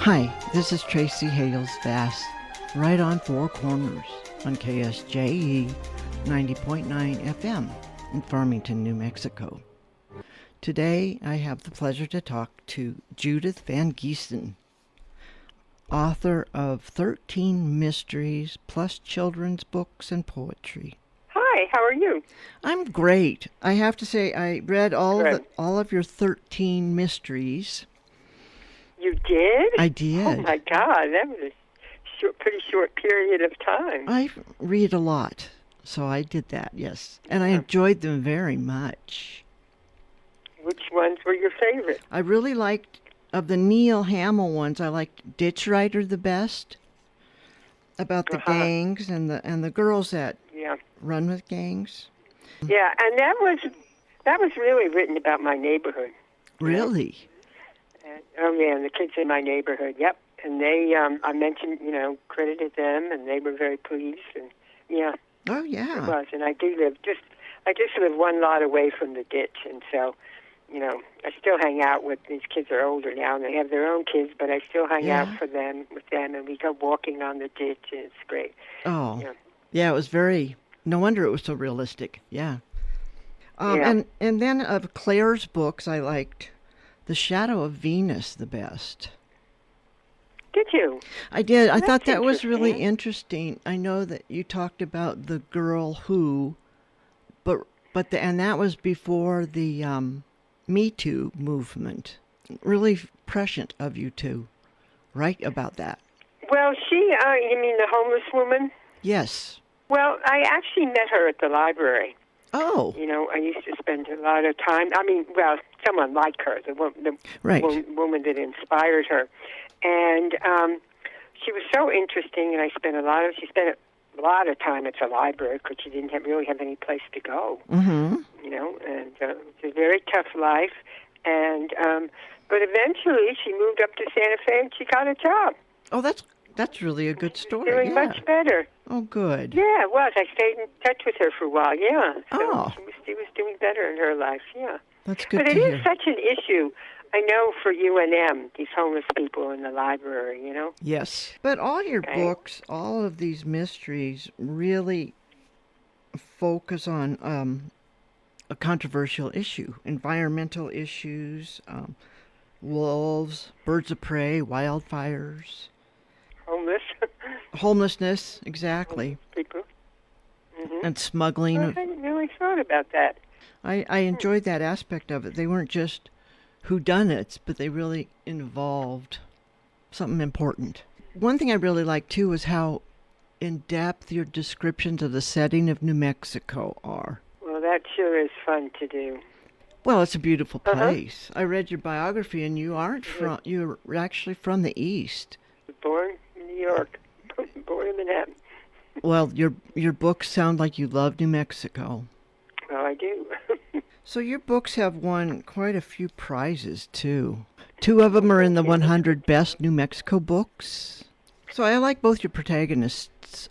Hi, this is Tracy Hales Vass, right on Four Corners on KSJE 90.9 FM in Farmington, New Mexico. Today I have the pleasure to talk to Judith Van Gieson, author of 13 mysteries plus children's books and poetry. Hi, how are you? I'm great. I have to say I read all of your 13 mysteries. You did? I did. Oh my God, that was a pretty short period of time. I read a lot, so I did that, yes. And I enjoyed them very much. Which ones were your favorite? I really liked, of the Neil Hamill ones, I liked Ditch Rider the best, about the gangs and the girls that run with gangs. Yeah, and that was really written about my neighborhood. Really? And the kids in my neighborhood, yep. And they, I mentioned, credited them, and they were very pleased, and Oh, yeah. it was. And I just live one lot away from the ditch, and so, I still hang out with, these kids are older now, and they have their own kids, but I still hang out with them, and we go walking on the ditch, and it's great. Oh, yeah, it was no wonder it was so realistic, yeah. And then of Claire's books, I liked The Shadow of Venus the best. Did you? I did. I thought that was really interesting. I know that you talked about the girl who, and that was before the Me Too movement. Really prescient of you to write about that. Well, you mean the homeless woman? Yes. Well, I actually met her at the library. Oh. I used to spend a lot of time. Someone like her, the woman that inspired her. And she was so interesting, and she spent a lot of time at the library because she didn't really have any place to go. Mm-hmm. And it's a very tough life. And but eventually she moved up to Santa Fe and she got a job. Oh, that's really a good story. Doing much better. Oh, good. Yeah, it was. I stayed in touch with her for a while, yeah. So she was doing better in her life, yeah. That's good to hear. But it is such an issue, I know, for UNM, these homeless people in the library, Yes. But all your books, all of these mysteries really focus on a controversial issue, environmental issues, wolves, birds of prey, wildfires. Homelessness, exactly. People. Mm-hmm. And smuggling. I hadn't really thought about that. I enjoyed that aspect of it. They weren't just whodunits, but they really involved something important. One thing I really liked, too, was how in-depth your descriptions of the setting of New Mexico are. Well, that sure is fun to do. Well, it's a beautiful place. I read your biography, and you're actually from the East. Born in New York. Born in Manhattan. Well, your books sound like you love New Mexico. Well, I do. So your books have won quite a few prizes, too. 2 of them are in the 100 Best New Mexico Books. So I like both your protagonists,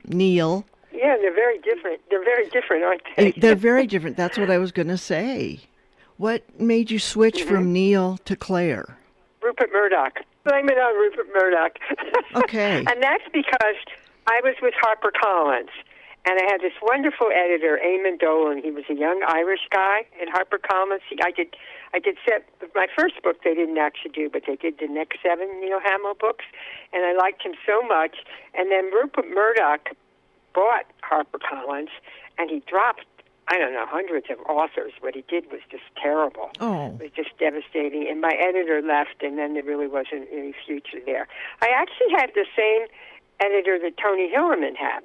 Neil. Yeah, they're very different. They're very different, aren't they? They're very different. That's what I was going to say. What made you switch from Neil to Claire? Rupert Murdoch. Blame it on Rupert Murdoch. Okay. And that's because I was with HarperCollins, and I had this wonderful editor, Eamon Dolan. He was a young Irish guy at HarperCollins. I did my first book they didn't actually do, but they did the next 7 Neil Hamill books, and I liked him so much. And then Rupert Murdoch bought HarperCollins, and he dropped, I don't know, hundreds of authors. What he did was just terrible. Oh. It was just devastating. And my editor left, and then there really wasn't any future there. I actually had the same editor that Tony Hillerman had.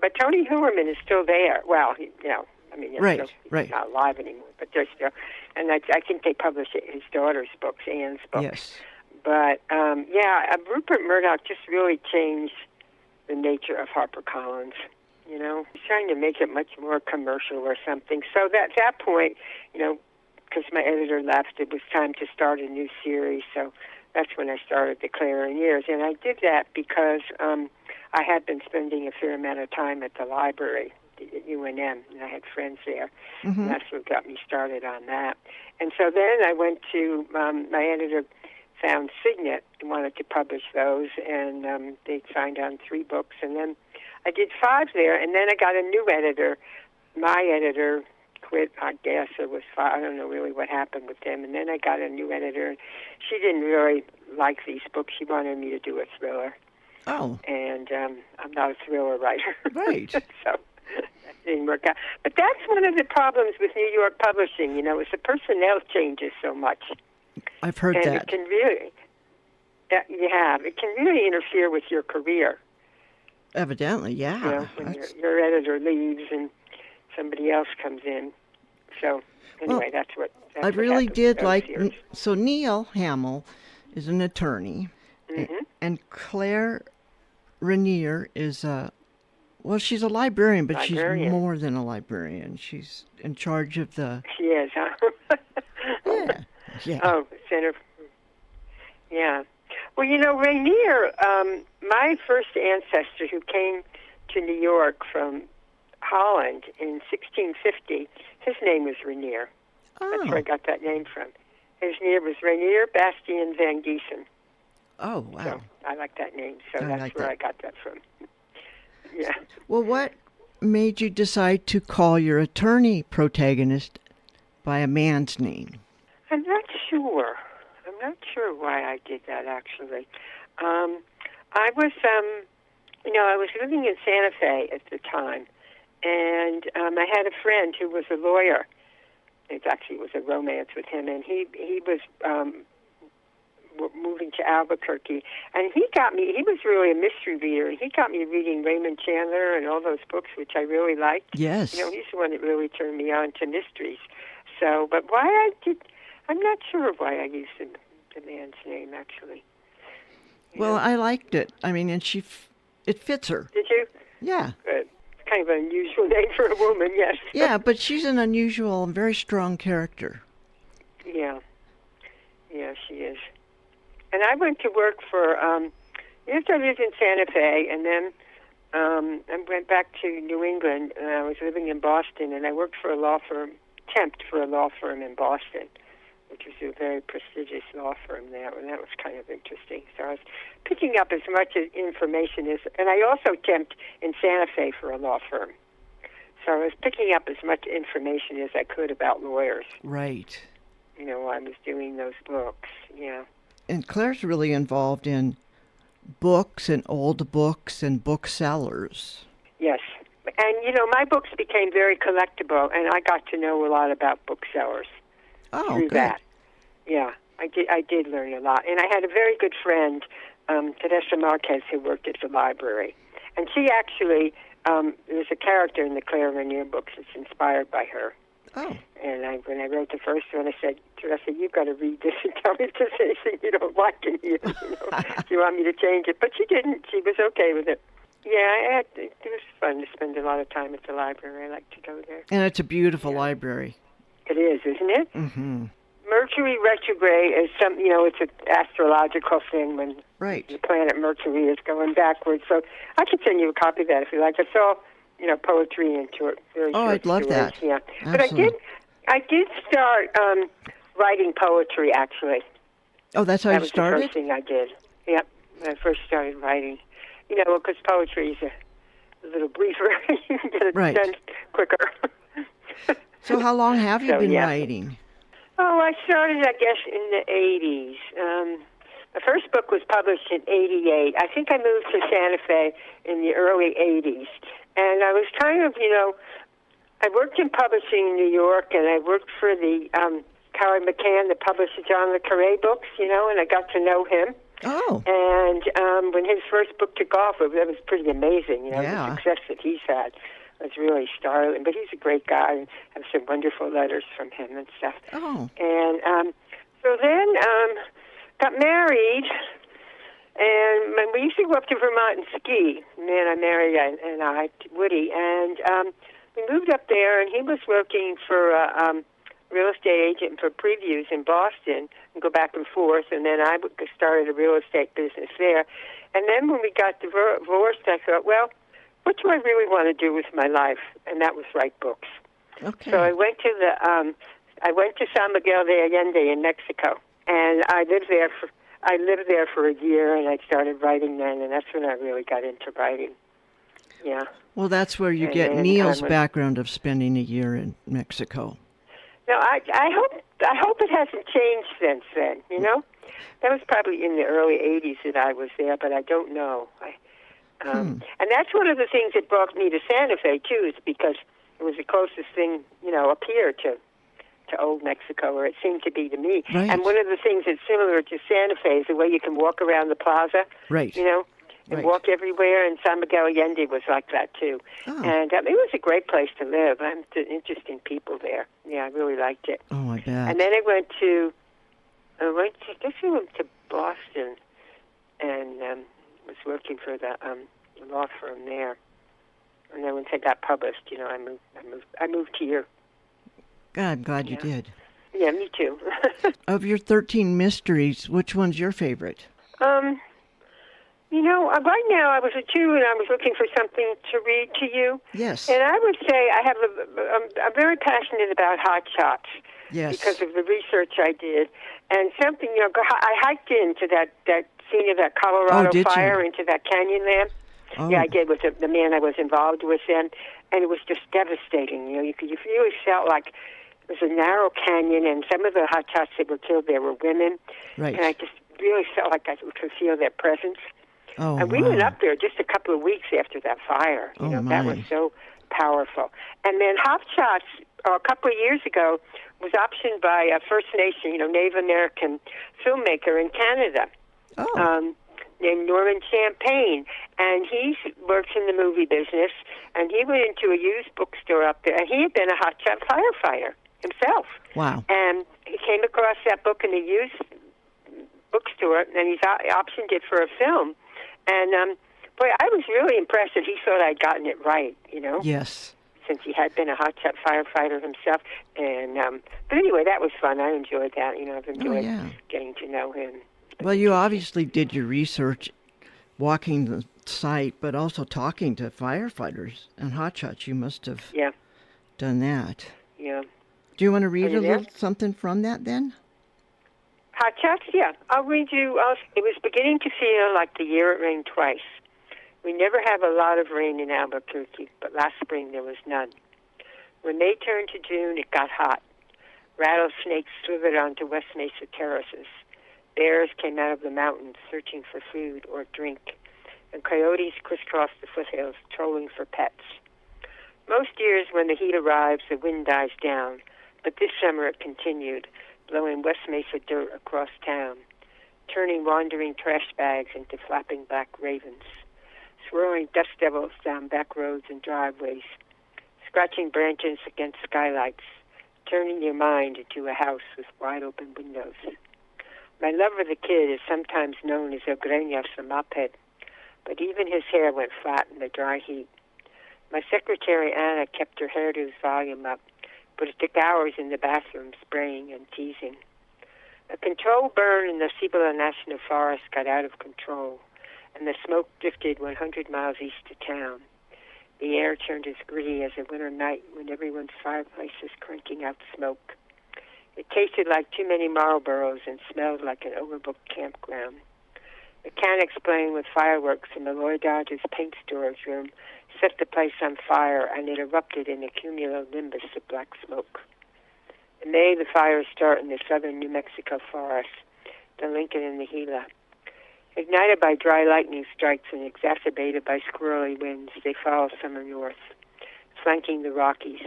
But Tony Hillerman is still there. Well, he's not alive anymore, but they're still. And I think they publish his daughter's books, Anne's books. Yes. But, Rupert Murdoch just really changed the nature of HarperCollins. He's trying to make it much more commercial or something. So at that point, because my editor left, it was time to start a new series. So that's when I started the Clarion Years. And I did that because I had been spending a fair amount of time at the library at UNM, and I had friends there. And that's what got me started on that. And so then I went to, my editor found Signet and wanted to publish those, and they signed on 3 books, and then I did 5 there, and then I got a new editor. My editor quit, I guess. It was 5. I don't know really what happened with them, and then I got a new editor, and she didn't really like these books. She wanted me to do a thriller. Oh. And I'm not a thriller writer. Right. So that didn't work out. But that's one of the problems with New York publishing, is the personnel changes so much. I've heard and that. It can really, it can really interfere with your career. Evidently, yeah. When your editor leaves and somebody else comes in. So anyway, that's what I really did like. Years. So Neil Hamill is an attorney, and Claire Rainier is she's a librarian, but she's more than a librarian. She's in charge of the. She is, huh? Yeah. Oh, Center. Yeah. Well, Rainier, my first ancestor who came to New York from Holland in 1650, his name was Rainier. Oh. That's where I got that name from. His name was Rainier Bastian van Gieson. Oh, wow. So I like that name, so that's where I got that from. Yeah. Well, what made you decide to call your attorney protagonist by a man's name? I'm not sure. I'm not sure why I did that, actually. I was, I was living in Santa Fe at the time, and I had a friend who was a lawyer. It actually was a romance with him, and he was moving to Albuquerque, and he was really a mystery reader, and he got me reading Raymond Chandler and all those books, which I really liked. Yes. He's the one that really turned me on to mysteries. So, but I'm not sure why I used the man's name, actually. Well, I liked it. I mean, and it fits her. Did you? Yeah. Good. It's kind of an unusual name for a woman, yes. Yeah, but she's an unusual and very strong character. Yeah. Yeah, she is. And I went to work for, after I lived in Santa Fe, and then I went back to New England, and I was living in Boston, and I worked for a law firm in Boston, which was a very prestigious law firm there, and that was kind of interesting. So I was picking up as much information and I also temped in Santa Fe for a law firm. So I was picking up as much information as I could about lawyers. Right. While I was doing those books, yeah. And Claire's really involved in books and old books and booksellers. Yes. And, my books became very collectible, and I got to know a lot about booksellers through good. that. Yeah, I did learn a lot. And I had a very good friend, Teresa Marquez, who worked at the library. And she actually, there's a character in the Claire Rainier books that's inspired by her. Oh. And when I wrote the first one, I said, Teresa, you've got to read this and tell me if there's anything you don't like in here. Do you want me to change it? But she didn't. She was okay with it. Yeah, it was fun to spend a lot of time at the library. I like to go there. And it's a beautiful library. It is, isn't it? Mm-hmm. Mercury retrograde is it's an astrological thing when the planet Mercury is going backwards. So I can send you a copy of that if you like. It's all, poetry into it. Very short I'd love stories. that. Yeah. Absolutely. But I did start writing poetry, actually. Oh, that's how you started? That was the first thing I did. Yep, when I first started writing. Because poetry is a little briefer. You can get it done quicker. So how long have you been writing? Oh, I started, I guess, in the 80s. The first book was published in 88. I think I moved to Santa Fe in the early 80s. And I was kind of, I worked in publishing in New York, and I worked for the Howard McCann, the publisher John le Carré books, and I got to know him. Oh. And when his first book took off, that was pretty amazing, the success that he's had. Was really startling, but he's a great guy, and I have some wonderful letters from him and stuff. Oh. And so then got married, and we used to go up to Vermont and ski. The man I married and I, Woody, and we moved up there, and he was working for a real estate agent for Previews in Boston, and go back and forth, and then I started a real estate business there. And then when we got divorced, I thought, well, what do I really want to do with my life? And that was write books. Okay. So I went to San Miguel de Allende in Mexico, and I lived there I lived there for a year, and I started writing then, and that's when I really got into writing. Yeah. Well, that's where you And get then, Neil's background of spending a year in Mexico. No, I hope it hasn't changed since then. You know, that was probably in the early '80s that I was there, but I don't know. And that's one of the things that brought me to Santa Fe too, is because it was the closest thing, you know, up here to old Mexico, or it seemed to be to me. Right. And one of the things that's similar to Santa Fe is the way you can walk around the plaza. Right. You know, and walk everywhere, and San Miguel Allende was like that too. Oh. And it was a great place to live. Interesting people there. Yeah, I really liked it. Oh, I bet. And then I went to Boston, and was working for the law firm there. And then once I got published, you know, I moved here. God, I'm glad you did. Yeah, me too. Of your 13 mysteries, which one's your favorite? You know, right now I was at 2, and I was looking for something to read to you. Yes. And I would say I'm very passionate about hot shots. Yes. Because of the research I did. And something, you know, I hiked into that scene of that Colorado fire, into that canyon there. Oh. Yeah, I did with the man I was involved with then. And it was just devastating. You know, you really felt like it was a narrow canyon, and some of the hot shots that were killed there were women. Right. And I just really felt like I could feel their presence. Oh, and we went up there just a couple of weeks after that fire. You know, that was so powerful. And then Hot Shots, a couple of years ago, was optioned by a First Nation, you know, Native American filmmaker in Canada, named Norman Champagne. And he works in the movie business, and he went into a used bookstore up there, and he had been a hot shot firefighter himself. Wow. And he came across that book in a used bookstore, and he's optioned it for a film. And, boy, I was really impressed that he thought I'd gotten it right, you know? Yes. Since he had been a hot shot firefighter himself. And but anyway, that was fun. I enjoyed that. You know, I've enjoyed getting to know him. Well, you obviously did your research walking the site, but also talking to firefighters and hot shots. You must have done that. Yeah. Do you want to read a little something from that then? Hot shots? Yeah. I'll read you. It was beginning to feel like the year it rained twice. We never have a lot of rain in Albuquerque, but last spring there was none. When May turned to June, it got hot. Rattlesnakes slithered onto West Mesa terraces. Bears came out of the mountains searching for food or drink, and coyotes crisscrossed the foothills, trolling for pets. Most years when the heat arrives, the wind dies down, but this summer it continued, blowing West Mesa dirt across town, turning wandering trash bags into flapping black ravens, swirling dust devils down back roads and driveways, scratching branches against skylights, turning your mind into a house with wide-open windows. My love for the kid is sometimes known as El Greñas, the mophead, but even his hair went flat in the dry heat. My secretary, Anna, kept her hairdo's volume up, but it took hours in the bathroom spraying and teasing. A controlled burn in the Cibola National Forest got out of control, and the smoke drifted 100 miles east of town. The air turned as gritty as a winter night when everyone's fireplace is cranking out smoke. It tasted like too many Marlboros and smelled like an overbooked campground. Mechanics playing with fireworks in the Lloyd Dodge's paint storage room set the place on fire, and it erupted in a cumulonimbus of black smoke. In May, the fires start in the southern New Mexico forest, the Lincoln and the Gila. Ignited by dry lightning strikes and exacerbated by squirrely winds, they follow summer north, flanking the Rockies,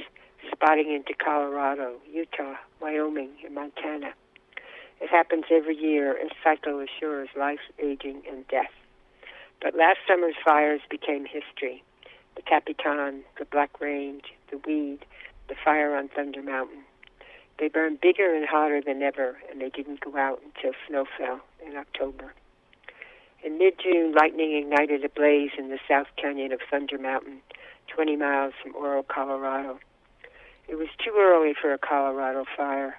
spotting into Colorado, Utah, Wyoming, and Montana. It happens every year, and cycle assures life, aging, and death. But last summer's fires became history. The Capitan, the Black Range, the Weed, the fire on Thunder Mountain. They burned bigger and hotter than ever, and they didn't go out until snow fell in October. In mid-June, lightning ignited a blaze in the South Canyon of Thunder Mountain, 20 miles from Oro, Colorado. It was too early for a Colorado fire,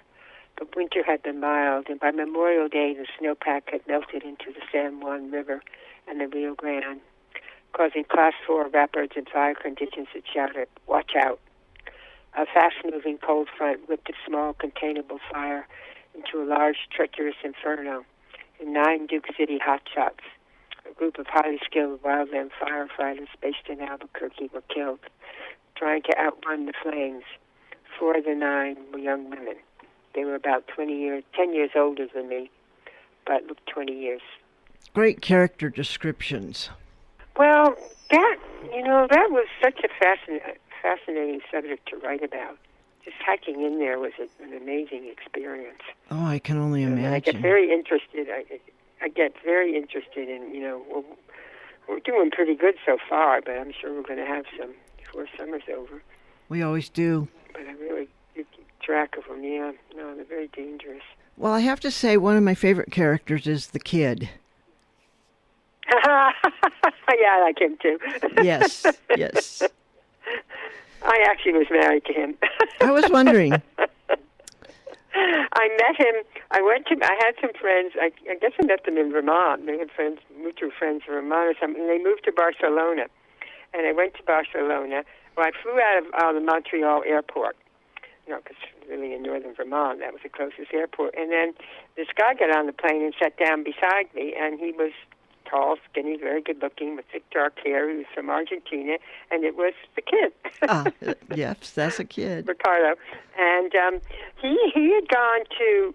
but winter had been mild, and by Memorial Day, the snowpack had melted into the San Juan River and the Rio Grande, causing Class 4 rapids and fire conditions that shouted, "Watch out." A fast-moving cold front whipped a small containable fire into a large, treacherous inferno, the 9 Duke City hotshots, a group of highly skilled wildland firefighters based in Albuquerque, were killed trying to outrun the flames. 4 of the 9 were young women. They were about 10 years older than me, but looked 20 years. Great character descriptions. Well, that was such a fascinating subject to write about. Just hiking in there was an amazing experience. Oh, I can only imagine. I get very interested. I get very interested in, we're doing pretty good so far, but I'm sure we're going to have some before summer's over. We always do. But I really do keep track of them, yeah. No, they're very dangerous. Well, I have to say one of my favorite characters is the kid. Yeah, I like him too. Yes. I actually was married to him. I was wondering. I met him. I had some friends. I guess I met them in Vermont. They had mutual friends in Vermont or something. And they moved to Barcelona. And I went to Barcelona. Well, I flew out of the Montreal airport. Because really in northern Vermont, that was the closest airport. And then this guy got on the plane and sat down beside me, and he was tall, skinny, very good-looking, with thick, dark hair. He was from Argentina, and it was the kid. Yes, that's a kid. Ricardo. And he had gone to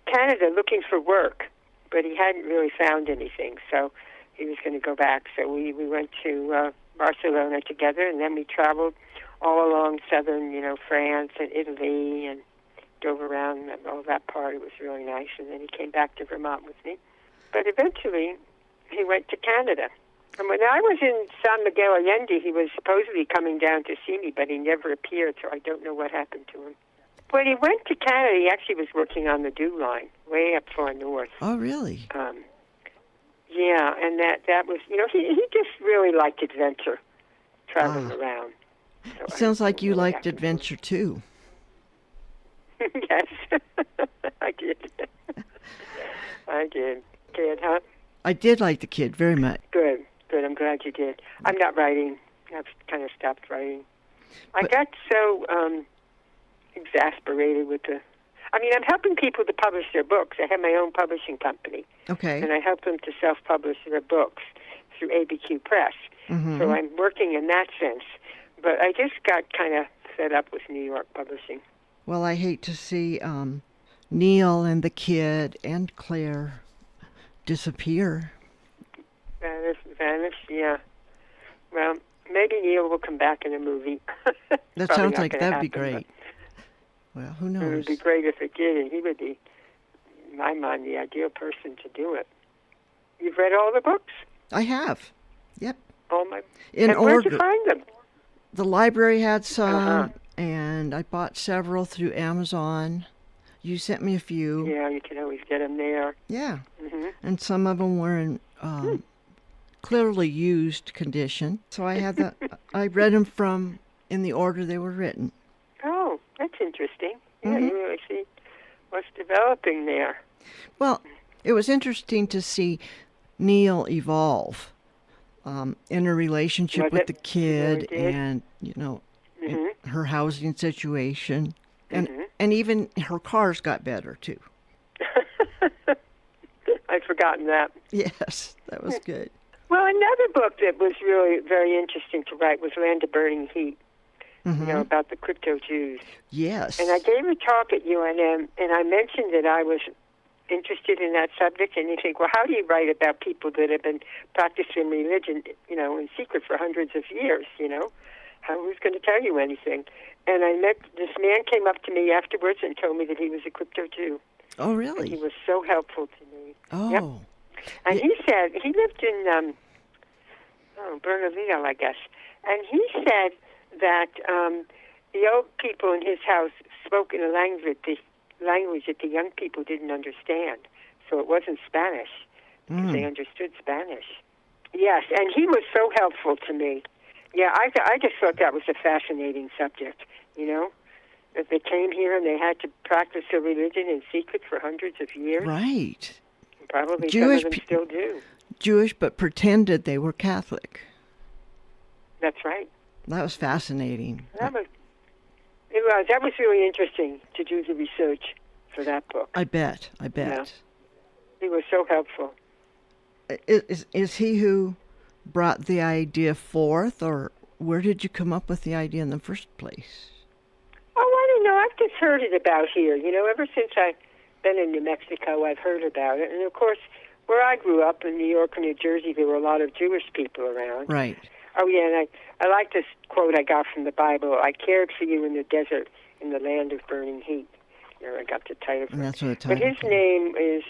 Canada looking for work, but he hadn't really found anything, so he was going to go back. So we went to Barcelona together, and then we traveled all along southern, France and Italy, and drove around all that part. It was really nice, and then he came back to Vermont with me. But eventually, he went to Canada. And when I was in San Miguel Allende, he was supposedly coming down to see me, but he never appeared, so I don't know what happened to him. When he went to Canada, he actually was working on the Dew Line, way up far north. Oh, really? Yeah, and that was, he just really liked adventure, traveling around. So sounds like you liked adventure, too. Yes, I did. I did. Kid, huh? I did like the kid very much. Good. I'm glad you did. I'm not writing. I've kind of stopped writing. I got so exasperated with I'm helping people to publish their books. I have my own publishing company. Okay. And I help them to self-publish their books through ABQ Press. Mm-hmm. So I'm working in that sense. But I just got kind of fed up with New York publishing. Well, I hate to see Neil and the kid and Claire disappear. Vanish, yeah. Well, maybe Neil will come back in a movie. That sounds like that'd be great. Well, who knows? It would be great if it did, and he would be, in my mind, the ideal person to do it. You've read all the books? I have. Yep. All my. In and order. Where'd you find them? The library had some, and I bought several through Amazon. You sent me a few. Yeah, you can always get them there. Yeah. Mm-hmm. And some of them were in clearly used condition. So I had I read them in the order they were written. Oh, that's interesting. Yeah, Mm-hmm. you really see what's developing there. Well, it was interesting to see Neil evolve in her relationship with the kid, and Mm-hmm. her housing situation, and even her cars got better too. I'd forgotten that. Yes, that was good. Well, another book that was really very interesting to write was Land of Burning Heat, about the crypto Jews. Yes. And I gave a talk at UNM, and I mentioned that I was interested in that subject, and you think, well, how do you write about people that have been practicing religion, in secret for hundreds of years, Who's going to tell you anything? And this man came up to me afterwards and told me that he was a crypto Jew. Oh, really? And he was so helpful to me. Oh. Yep. And he said, he lived in Bernalillo, I guess. And he said that the old people in his house spoke in a language that the young people didn't understand. So it wasn't Spanish. They understood Spanish. Yes, and he was so helpful to me. Yeah, I just thought that was a fascinating subject, that they came here and they had to practice their religion in secret for hundreds of years. Right. Probably Jewish some of them still do. Jewish, but pretended they were Catholic. That's right. That was fascinating. That was really interesting to do the research for that book. I bet. Yeah. He was so helpful. Is he who brought the idea forth, or where did you come up with the idea in the first place? Oh, I don't know. I've just heard it about here. Ever since I've been in New Mexico, I've heard about it. And, of course, where I grew up in New York and New Jersey, there were a lot of Jewish people around. Right. Oh, yeah, and I like this quote I got from the Bible: I cared for you in the desert, in the land of burning heat. I got the title from And that's what the title But his name is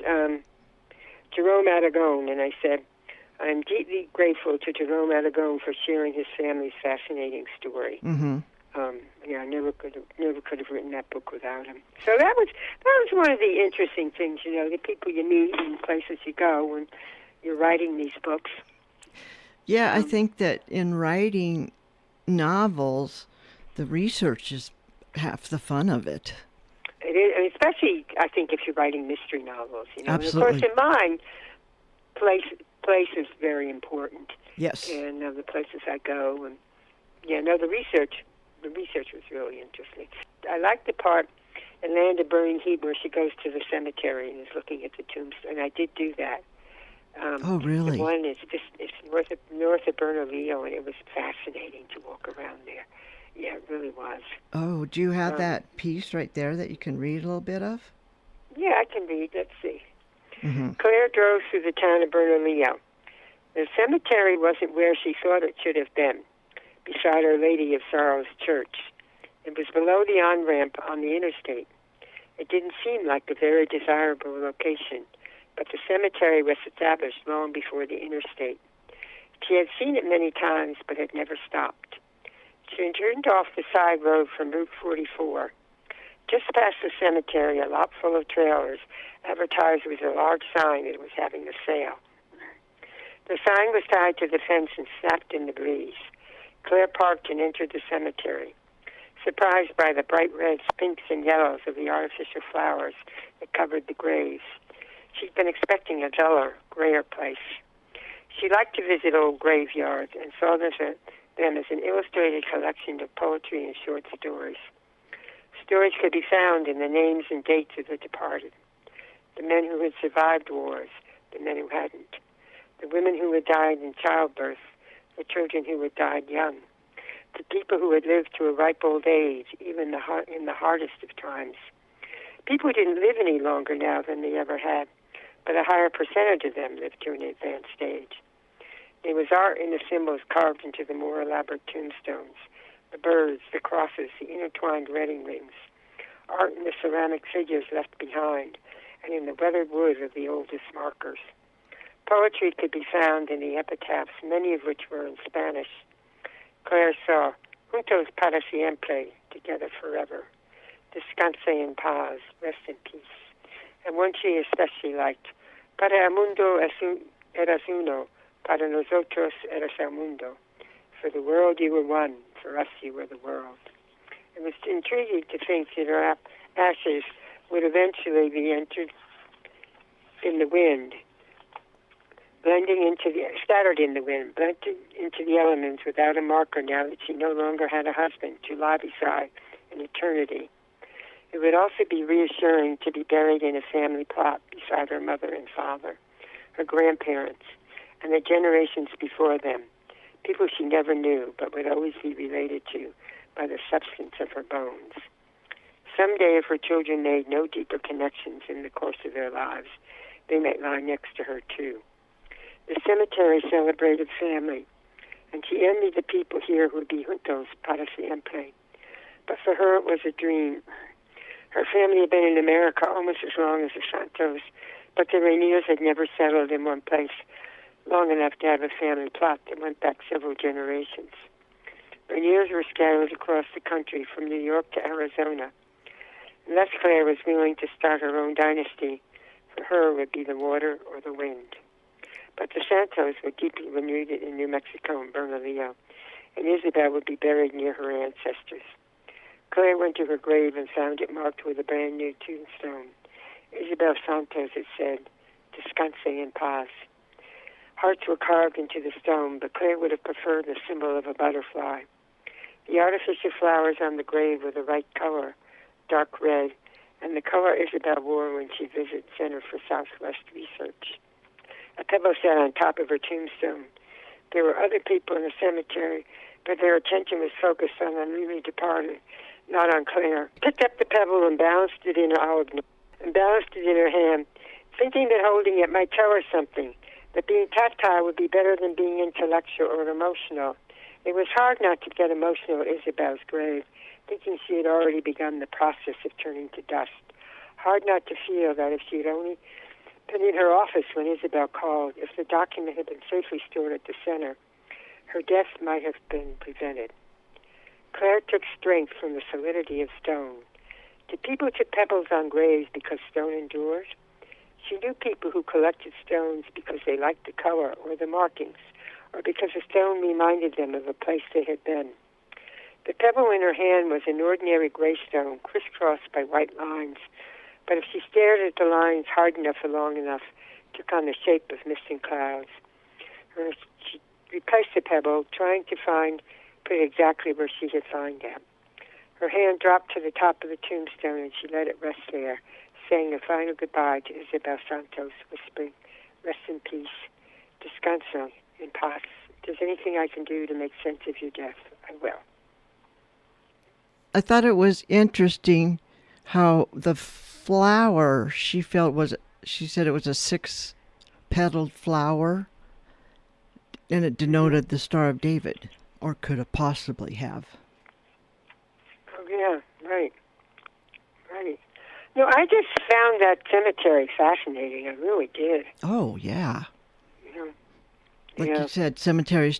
Jerome Aragon, and I said, I'm deeply grateful to Jerome Aragon for sharing his family's fascinating story. Mm-hmm. I never could have written that book without him. So that was one of the interesting things, the people you meet and places you go when you're writing these books. Yeah, I think that in writing novels, the research is half the fun of it. It is, and especially, I think, if you're writing mystery novels. Absolutely. And of course, in mine, place is very important. Yes. And the places I go, and the research was really interesting. I like the part in Land of Burning Heat where she goes to the cemetery and is looking at the tombstone. And I did do that. Oh, really? The one is it's north of Bernalillo, and it was fascinating to walk around there. Yeah, it really was. Oh, do you have that piece right there that you can read a little bit of? Yeah, I can read. Let's see. Mm-hmm. Claire drove through the town of Bernalillo. The cemetery wasn't where she thought it should have been, beside Our Lady of Sorrows Church. It was below the on-ramp on the interstate. It didn't seem like a very desirable location, but the cemetery was established long before the interstate. She had seen it many times, but had never stopped. She turned off the side road from Route 44. Just past the cemetery, a lot full of trailers advertised with a large sign that it was having a sale. The sign was tied to the fence and snapped in the breeze. Claire parked and entered the cemetery, surprised by the bright reds, pinks, and yellows of the artificial flowers that covered the graves. She'd been expecting a duller, grayer place. She liked to visit old graveyards and saw them as an illustrated collection of poetry and short stories. Stories could be found in the names and dates of the departed, the men who had survived wars, the men who hadn't, the women who had died in childbirth, the children who had died young, the people who had lived to a ripe old age, even in the hardest of times. People didn't live any longer now than they ever had, but a higher percentage of them lived to an advanced age. There was art in the symbols carved into the more elaborate tombstones, the birds, the crosses, the intertwined wedding rings, art in the ceramic figures left behind, and in the weathered wood of the oldest markers. Poetry could be found in the epitaphs, many of which were in Spanish. Claire saw, juntos para siempre, together forever, descanse en paz, rest in peace, and one she especially liked, para el mundo eras uno, para nosotros eras el mundo. For the world you were one, for us you were the world. It was intriguing to think that her ashes would eventually be entered in the wind, scattered in the wind, blended into the elements without a marker now that she no longer had a husband to lie beside in eternity. It would also be reassuring to be buried in a family plot beside her mother and father, her grandparents, and the generations before them, people she never knew but would always be related to by the substance of her bones. Someday, if her children made no deeper connections in the course of their lives, they might lie next to her too. The cemetery celebrated family, and she envied the people here who would be juntos para siempre. But for her, it was a dream. Her family had been in America almost as long as the Santos, but the Rainiers had never settled in one place long enough to have a family plot that went back several generations. Rainiers were scattered across the country from New York to Arizona. Unless Claire was willing to start her own dynasty, for her it would be the water or the wind. But the Santos were deeply rooted in New Mexico and Bernalillo, and Isabel would be buried near her ancestors. Claire went to her grave and found it marked with a brand new tombstone. Isabel Santos, it said, descanse en paz. Hearts were carved into the stone, but Claire would have preferred the symbol of a butterfly. The artificial flowers on the grave were the right color, dark red, and the color Isabel wore when she visited Center for Southwest Research. A pebble sat on top of her tombstone. There were other people in the cemetery, but their attention was focused on the newly departed, not on Claire. Picked up the pebble and balanced it in her hand, thinking that holding it might tell her something, that being tactile would be better than being intellectual or emotional. It was hard not to get emotional at Isabel's grave, thinking she had already begun the process of turning to dust. Hard not to feel that if she had only been in her office when Isabel called, if the document had been safely stored at the center, her death might have been prevented. Claire took strength from the solidity of stone. Did people put pebbles on graves because stone endures? She knew people who collected stones because they liked the color or the markings, or because a stone reminded them of a place they had been. The pebble in her hand was an ordinary gray stone, crisscrossed by white lines, but if she stared at the lines hard enough or long enough, took on the shape of misting clouds. She replaced the pebble, trying to put it exactly where she had found it. Her hand dropped to the top of the tombstone, and she let it rest there, saying a final goodbye to Isabel Santos, whispering, "Rest in peace. Descanso in paz. If there's anything I can do to make sense of your death, I will." I thought it was interesting how the flower she said it was a 6-petaled flower, and it denoted the Star of David, or could have possibly have. Oh, yeah, right. No, I just found that cemetery fascinating. I really did. Oh, yeah. Yeah. Like you said, cemeteries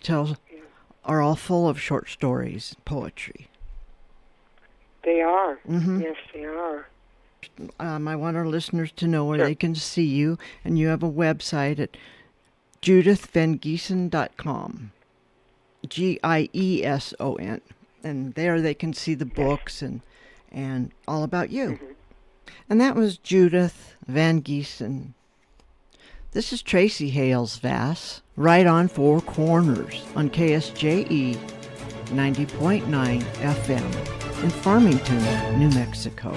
are all full of short stories, poetry. They are. Mm-hmm. Yes, they are. I want our listeners to know where they can see you, and you have a website at judithvangieson.com. Gieson. And there they can see the books and all about you. Mm-hmm. And that was Judith Van Gieson. This is Tracy Hales Vass, right on Four Corners on KSJE 90.9 FM in Farmington, New Mexico.